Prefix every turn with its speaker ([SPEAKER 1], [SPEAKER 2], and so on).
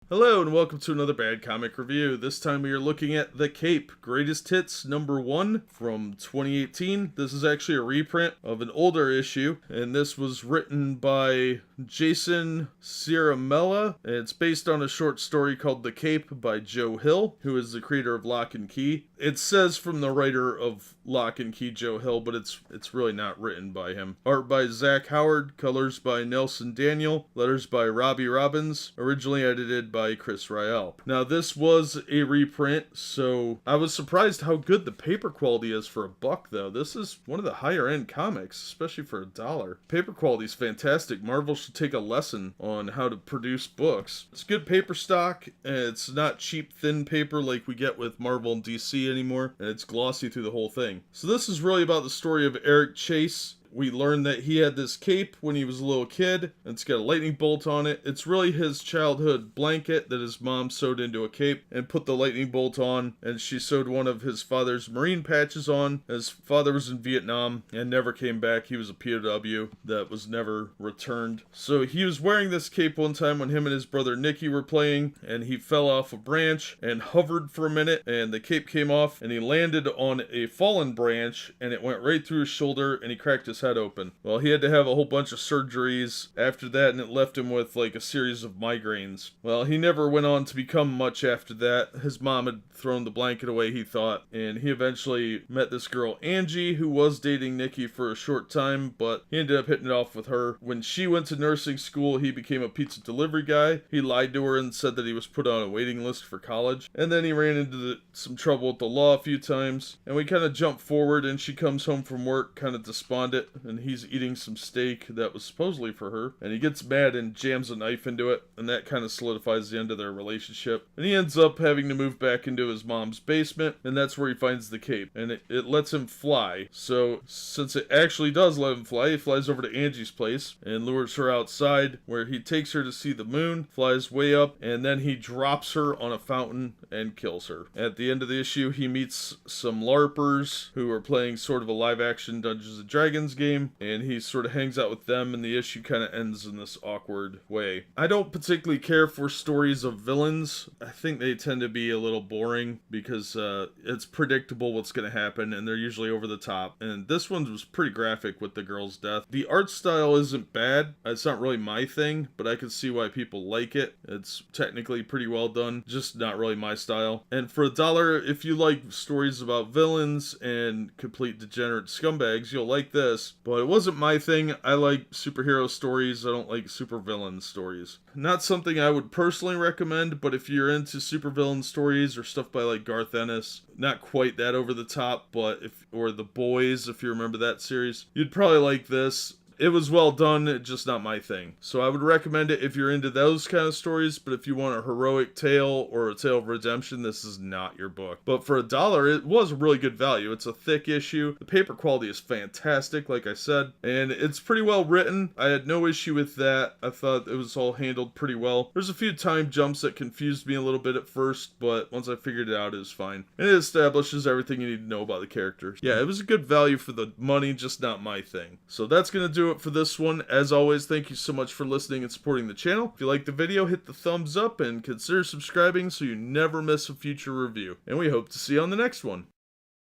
[SPEAKER 1] Hello and welcome to another Bad Comic Review. This time we are looking at The Cape, Greatest Hits #1 from 2018. This is actually a reprint of an older issue, and this was written by Jason Ciaramella. It's based on a short story called The Cape by Joe Hill, who is the creator of Lock and Key. It says from the writer of Lock and Key, Joe Hill, but it's really not written by him. Art by Zach Howard, colors by Nelson Daniel, letters by Robbie Robbins, originally edited by Chris Rael. Now this was a reprint, so I was surprised how good the paper quality is for $1 though. This is one of the higher end comics, especially for $1. Paper quality is fantastic. Marvel should take a lesson on how to produce books. It's good paper stock, and it's not cheap thin paper like we get with Marvel and DC anymore, and it's glossy through the whole thing. So this is really about the story of Eric Chase. We learned that he had this cape when he was a little kid, and it's got a lightning bolt on it. It's really his childhood blanket that his mom sewed into a cape and put the lightning bolt on, and she sewed one of his father's Marine patches on. His father was in Vietnam and never came back. He was a POW that was never returned. So he was wearing this cape one time when him and his brother Nicky were playing, and he fell off a branch and hovered for a minute, and the cape came off, and he landed on a fallen branch, and it went right through his shoulder, and he cracked his head open. Well, he had to have a whole bunch of surgeries after that, and it left him with like a series of migraines. Well, he never went on to become much after that. His mom had thrown the blanket away, he thought, and he eventually met this girl Angie, who was dating Nicky for a short time, but he ended up hitting it off with her. When she went to nursing school, he became a pizza delivery guy. He lied to her and said that he was put on a waiting list for college, and then he ran into some trouble with the law a few times, and we kind of jump forward, and she comes home from work kind of despondent, and he's eating some steak that was supposedly for her, and he gets mad and jams a knife into it, and that kind of solidifies the end of their relationship. And he ends up having to move back into his mom's basement, and that's where he finds the cape, and it lets him fly. So since it actually does let him fly, he flies over to Angie's place and lures her outside, where he takes her to see the moon, flies way up, and then he drops her on a fountain and kills her. At the end of the issue, he meets some LARPers who are playing sort of a live-action Dungeons & Dragons game, and he sort of hangs out with them, and the issue kind of ends in this awkward way. I don't particularly care for stories of villains. I think they tend to be a little boring because it's predictable what's going to happen, and they're usually over the top. And this one was pretty graphic with the girl's death. The art style isn't bad. It's not really my thing, but I can see why people like it. It's technically pretty well done, just not really my style. And for $1, if you like stories about villains and complete degenerate scumbags, you'll like this. But it wasn't my thing. I like superhero stories. I don't like supervillain stories. Not something I would personally recommend, but if you're into supervillain stories or stuff by like Garth Ennis, not quite that over the top, but or The Boys, if you remember that series, you'd probably like this. It was well done, just not my thing. So I would recommend it if you're into those kind of stories, but if you want a heroic tale or a tale of redemption, this is not your book. But for $1, it was a really good value. It's a thick issue. The paper quality is fantastic, like I said, and it's pretty well written. I had no issue with that. I thought it was all handled pretty well. There's a few time jumps that confused me a little bit at first, but once I figured it out, it was fine. And it establishes everything you need to know about the characters. Yeah, it was a good value for the money, just not my thing. So that's going to do it for this one. As always, thank you so much for listening and supporting the channel. If you like the video, hit the thumbs up and consider subscribing so you never miss a future review. And we hope to see you on the next one.